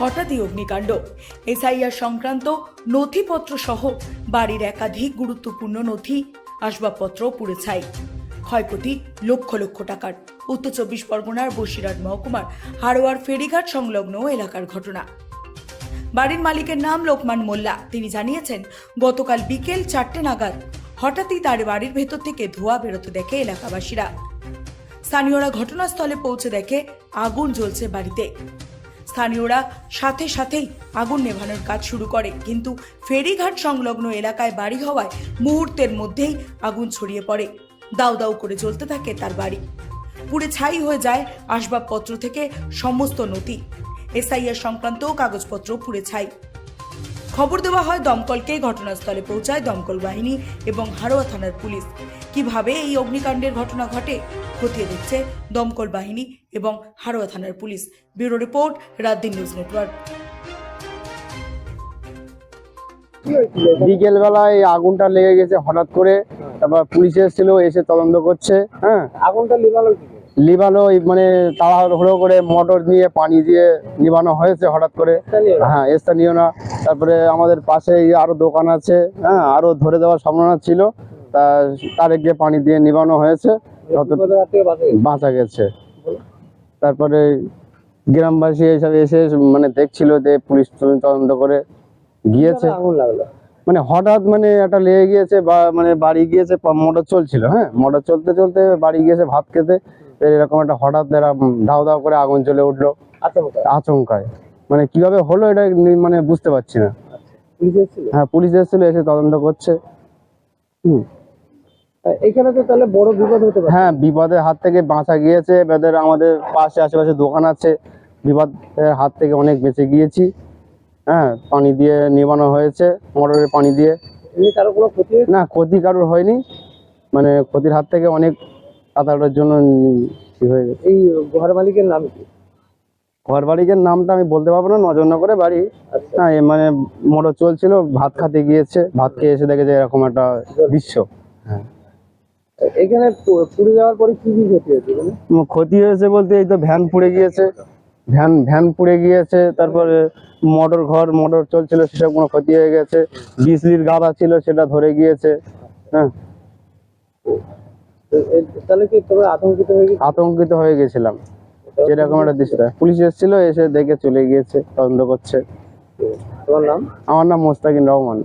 হঠাৎই অগ্নিকাণ্ড। এসআইআর সংক্রান্ত নথিপত্র সহ বাড়ির একাধিক গুরুত্বপূর্ণ নথি আসবাবপত্র পুড়ে ছাই। ক্ষয়ক্ষতি লক্ষ লক্ষ টাকার। উত্তর 24 পরগনার বসিরহাট মহকুমার হারোয়ার ফেরিঘাট সংলগ্ন এলাকার ঘটনা। বাড়ির মালিকের নাম লোকমান মোল্লা। তিনি জানিয়েছেন, গতকাল বিকেল 4টে নাগাদ হঠাৎই তার বাড়ির ভেতর থেকে ধোঁয়া বেরোতে দেখে এলাকাবাসীরা। স্থানীয়রা ঘটনাস্থলে পৌঁছে দেখে আগুন জ্বলছে বাড়িতে। স্থানীয়রা সাথে সাথেই আগুন নেভানোর কাজ শুরু করে, কিন্তু ফেরিঘাট সংলগ্ন এলাকায় বাড়ি হওয়ায় মুহূর্তের মধ্যেই আগুন ছড়িয়ে পড়ে। দাউ দাউ করে জ্বলতে থাকে তার বাড়ি। পুড়ে ছাই হয়ে যায় আসবাবপত্র থেকে সমস্ত নথি। এসআইআর সংক্রান্ত কাগজপত্র পুড়ে ছাই। খবর দেওয়া হয় দমকলকে। ঘটনাস্থলে পৌঁছায় দমকল বাহিনী এবং হারোয়া থানার পুলিশ। কিভাবে এই অগ্নিকাণ্ডের ঘটনা ঘটে খতিয়ে দেখছে দমকল বাহিনী এবং হারোয়া থানার police. Bureau report, রাতদিন news network. বিকেল বেলায় আগুনটা লেগে গেছে হঠাৎ করে। তারপর পুলিশ এসেছিল, এসে তদন্ত করছে। হ্যাঁ, আগুনটা লিভানো মানে তাড়াহুড়ো করে মোটর দিয়ে পানি দিয়ে নিভানো হয়েছে হঠাৎ করে। হ্যাঁ, স্থানীয় না। তারপরে আমাদের পাশে আরো দোকান আছে, হ্যাঁ, আরো ধরে দেওয়ার সম্ভাবনা ছিল। তার গিয়ে পানি দিয়ে নিভানো হয়েছে, বাঁচা গেছে। তারপরে গ্রামবাসী এইসব এসে মানে দেখছিল, যে পুলিশ তদন্ত করে গিয়েছে। আগুন লাগলো মানে হঠাৎ মানে একটা লেগে গিয়েছে, বা মানে বাড়ি গিয়েছে, মোটর চলছিল। হ্যাঁ, মোটর চলতে চলতে বাড়ি গিয়েছে ভাত খেতে, এরকম একটা হঠাৎ ধাও ধাও করে আগুন জ্বলে উঠলো আচমকায়। মানে কিভাবে হলো এটা মানে বুঝতে পারছি না। হ্যাঁ, পুলিশ এসেছিল, এসে তদন্ত করছে। এখানে তো তাহলে বড় বিপদ হতে পারে। হ্যাঁ, বিপদের হাত থেকে বাঁচা গিয়েছে। এবার আমাদের পাশে আশেপাশে দোকান আছে, বিপদের হাত থেকে অনেক বেঁচে গিয়েছি। হ্যাঁ, পানি দিয়ে নিভানো হয়েছে, মোটরের পানি দিয়ে। কারো কোনো ক্ষতি না, ক্ষতি কারোর হয়নি। মানে ক্ষতির হাত থেকে অনেক কাটানোর জন্য হয়ে গেছে। এই ঘর মালিকের নাম কি? ঘর বাড়ির নামটা আমি বলতে পারবো না, নজরনগরে বাড়ি। হ্যাঁ, মানে মোটর চলছিল, ভাত খেতে গিয়েছে, ভাত খেয়ে এসে দেখে যে এরকম একটা দৃশ্য। হ্যাঁ, এখানে পুড়ে যাওয়ার পরে কি কি ক্ষতি হয়েছে? ক্ষতি হয়েছে বলতে এই তো ভ্যান পুড়ে গিয়েছে, ভ্যান পুড়ে গিয়েছে। তারপরে মোটর চলছিল, সেসব কোনো ক্ষতি হয়ে গেছে। বিজলির গাদা ছিল, সেটা ধরে গিয়েছে। হ্যাঁ, তাহলে কি তোমরা আতঙ্কিত হয়ে গেছিলাম যেরকম একটা দৃশ্য। পুলিশ এসেছিল, এসে দেখে চলে গিয়েছে, তদন্ত করছে। তোমার নাম? আমার নাম মোস্তাকিন রহমান।